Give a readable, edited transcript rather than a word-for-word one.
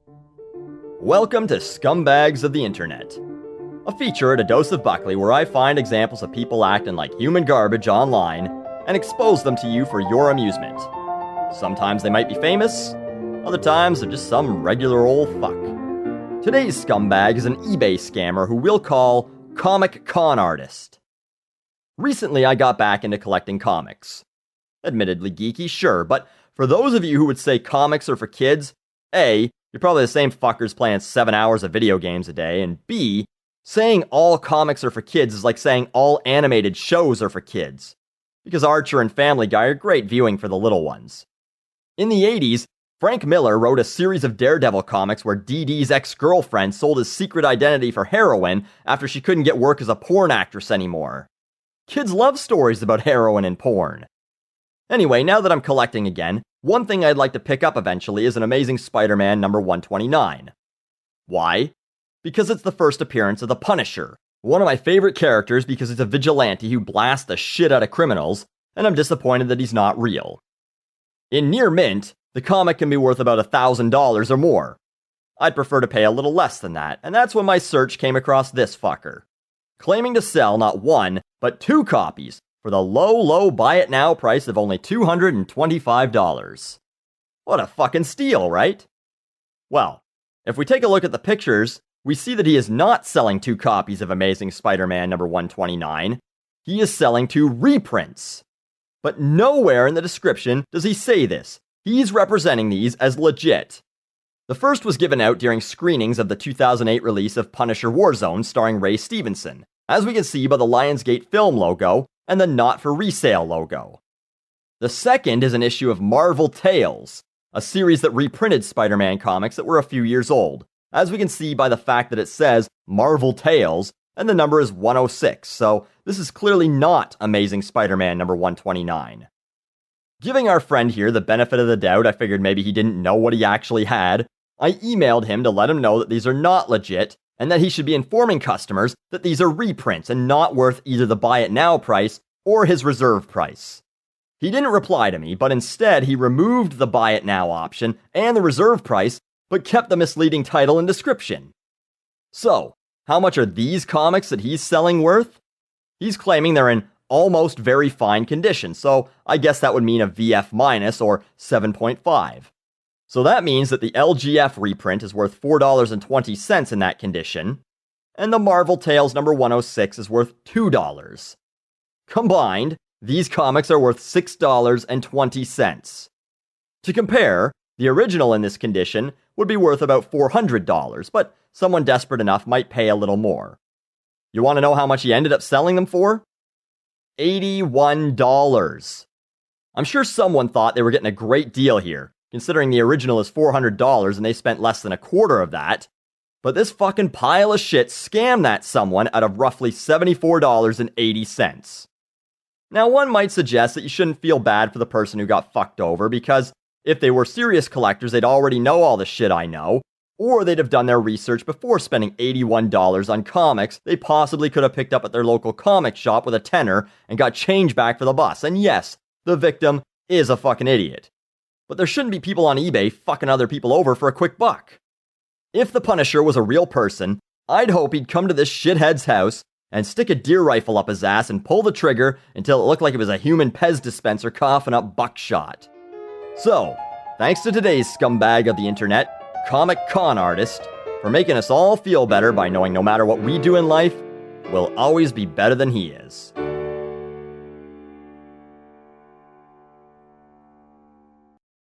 Welcome to Scumbags of the Internet, a feature at A Dose of Buckley where I find examples of people acting like human garbage online and expose them to you for your amusement. Sometimes they might be famous, other times they're just some regular old fuck. Today's scumbag is an eBay scammer who we'll call Comic Con Artist. Recently I got back into collecting comics. Admittedly geeky, sure, but for those of you who would say comics are for kids, A, you're probably the same fuckers playing 7 hours of video games a day, and B, saying all comics are for kids is like saying all animated shows are for kids, because Archer and Family Guy are great viewing for the little ones. In the 80s, Frank Miller wrote a series of Daredevil comics where Dee Dee's ex-girlfriend sold his secret identity for heroin after she couldn't get work as a porn actress anymore. Kids love stories about heroin and porn. Anyway, now that I'm collecting again, one thing I'd like to pick up eventually is an Amazing Spider-Man number 129. Why? Because it's the first appearance of the Punisher, one of my favorite characters because he's a vigilante who blasts the shit out of criminals, and I'm disappointed that he's not real. In near mint, the comic can be worth about $1,000 or more. I'd prefer to pay a little less than that, and that's when my search came across this fucker, claiming to sell not one, but 2 copies, for the low buy-it-now price of only $225. What a fucking steal, right? Well, if we take a look at the pictures, we see that he is not selling 2 copies of Amazing Spider-Man number 129. He is selling 2 reprints. But nowhere in the description does he say this. He's representing these as legit. The first was given out during screenings of the 2008 release of Punisher Warzone starring Ray Stevenson, as we can see by the Lionsgate film logo and the Not For Resale logo. The second is an issue of Marvel Tales, a series that reprinted Spider-Man comics that were a few years old, as we can see by the fact that it says Marvel Tales and the number is 106, so this is clearly not Amazing Spider-Man number 129. Giving our friend here the benefit of the doubt, I figured maybe he didn't know what he actually had. I emailed him to let him know that these are not legit, and that he should be informing customers that these are reprints and not worth either the buy-it-now price or his reserve price. He didn't reply to me, but instead he removed the buy-it-now option and the reserve price, but kept the misleading title and description. So, how much are these comics that he's selling worth? He's claiming they're in almost very fine condition, so I guess that would mean a VF- or 7.5. So that means that the LGF reprint is worth $4.20 in that condition, and the Marvel Tales number 106 is worth $2. Combined, these comics are worth $6.20. To compare, the original in this condition would be worth about $400, but someone desperate enough might pay a little more. You want to know how much he ended up selling them for? $81. I'm sure someone thought they were getting a great deal here, considering the original is $400 and they spent less than a quarter of that. But this fucking pile of shit scammed that someone out of roughly $74.80. Now, one might suggest that you shouldn't feel bad for the person who got fucked over, because if they were serious collectors, they'd already know all the shit I know, or they'd have done their research before spending $81 on comics they possibly could have picked up at their local comic shop with a tenner and got change back for the bus. And yes, the victim is a fucking idiot. But there shouldn't be people on eBay fucking other people over for a quick buck. If the Punisher was a real person, I'd hope he'd come to this shithead's house and stick a deer rifle up his ass and pull the trigger until it looked like it was a human Pez dispenser coughing up buckshot. So, thanks to today's scumbag of the internet, Comic Con Artist, for making us all feel better by knowing no matter what we do in life, we'll always be better than he is.